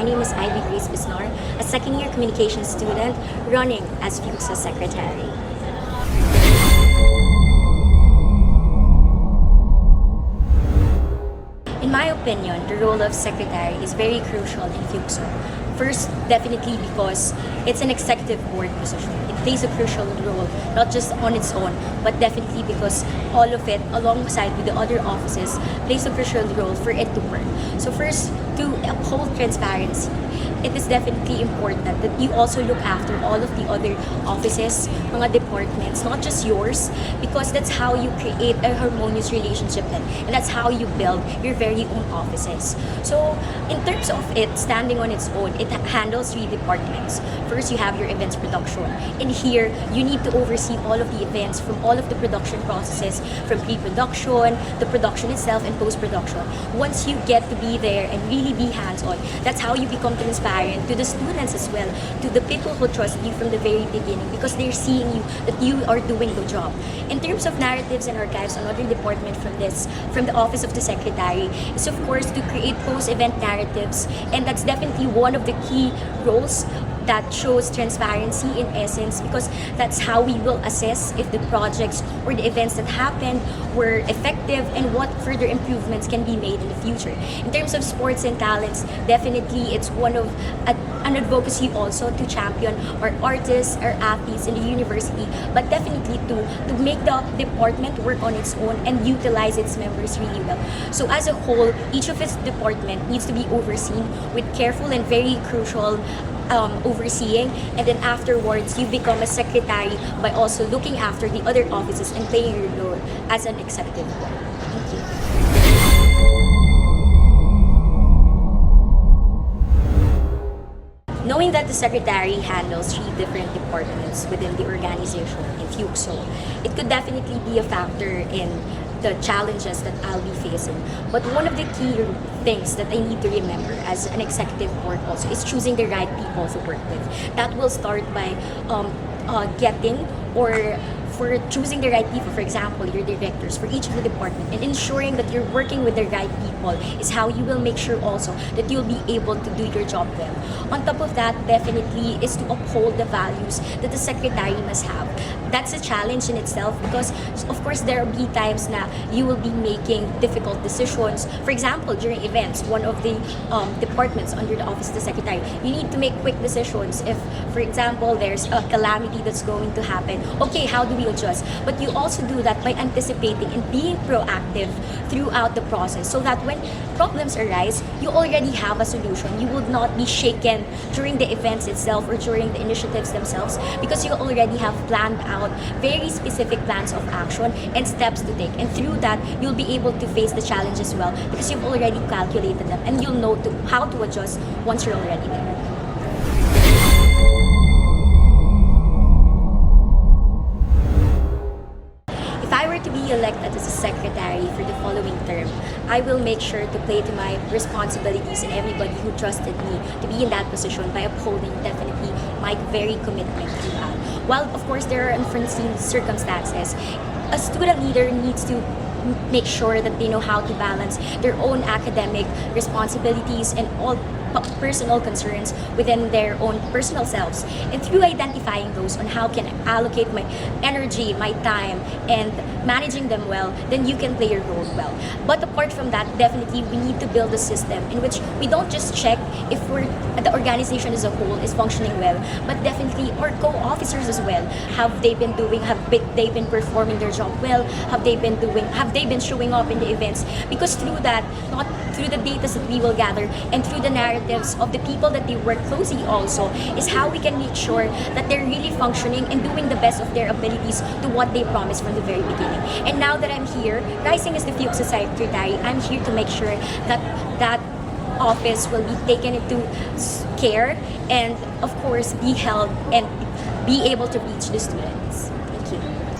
name is Ivy Grace Bisnar, a second-year communications student running as FEUCSO Secretary. In my opinion, the role of Secretary is very crucial in FEUCSO. First, definitely because it's an executive board position. It plays a crucial role, not just on its own, but definitely because all of it, alongside with the other offices, plays a crucial role for it to work. So first, to uphold transparency, it is definitely important that you also look after all of the other offices, mga departments, not just yours, because that's how you create a harmonious relationship then, and that's how you build your very own offices. So in terms of it standing on its own, it handles 3 departments. First, you have your events production. In here, you need to oversee all of the events from all of the production processes, from pre-production, the production itself, and post-production. Once you get to be there and really be hands-on, that's how you become transparent to the students as well, to the people who trust you from the very beginning, because they're seeing you, that you are doing the job. In terms of narratives and archives, another department from the Office of the Secretary is of course to create post-event narratives, and that's definitely one of the key roles that shows transparency in essence, because that's how we will assess if the projects or the events that happened were effective and what further improvements can be made in the future. In terms of sports and talents, definitely it's one of an advocacy also to champion our artists, our athletes in the university, but definitely to make the department work on its own and utilize its members really well. So as a whole, each of its department needs to be overseen with careful and very crucial overseeing, and then afterwards you become a secretary by also looking after the other offices and playing your role as an executive board. Thank you. Knowing that the secretary handles 3 different departments within the organization in FEUCSO, it could definitely be a factor in the challenges that I'll be facing. But one of the key things that I need to remember as an executive board also is choosing the right people to work with. That will start by getting or for choosing the right people, for example, your directors for each of the department, and ensuring that you're working with the right people is how you will make sure also that you'll be able to do your job well. On top of that, definitely is to uphold the values that the secretary must have. That's a challenge in itself, because of course there will be times na you will be making difficult decisions. For example, during events, one of the departments under the Office of the Secretary, you need to make quick decisions. If, for example, there's a calamity that's going to happen, okay, how do we adjust? But you also do that by anticipating and being proactive throughout the process, so that when problems arise, you already have a solution. You would not be shaken during the events itself or during the initiatives themselves, because you already have planned out very specific plans of action and steps to take. And through that, you'll be able to face the challenge as well, because you've already calculated them and you'll know how to adjust once you're already there. If I were to be elected as a secretary for the following term, I will make sure to play to my responsibilities and everybody who trusted me to be in that position by upholding definitely my very commitment throughout. While of course there are unforeseen circumstances, a student leader needs to make sure that they know how to balance their own academic responsibilities and all personal concerns within their own personal selves. And through identifying those on how can I allocate my energy, my time, and managing them well, then you can play your role well. But apart from that, definitely we need to build a system in which we don't just check if the organization as a whole is functioning well, but definitely our co-officers as well. Have they been performing their job well? Have they been showing up in the events? Because through that, not through the data that we will gather and through the narratives of the people that they work closely also, is how we can make sure that they're really functioning and doing the best of their abilities to what they promised from the very beginning. And now that I'm here, rising as the FEUCSO Secretary, I'm here to make sure that that office will be taken into care and of course be held and be able to reach the students. Thank you.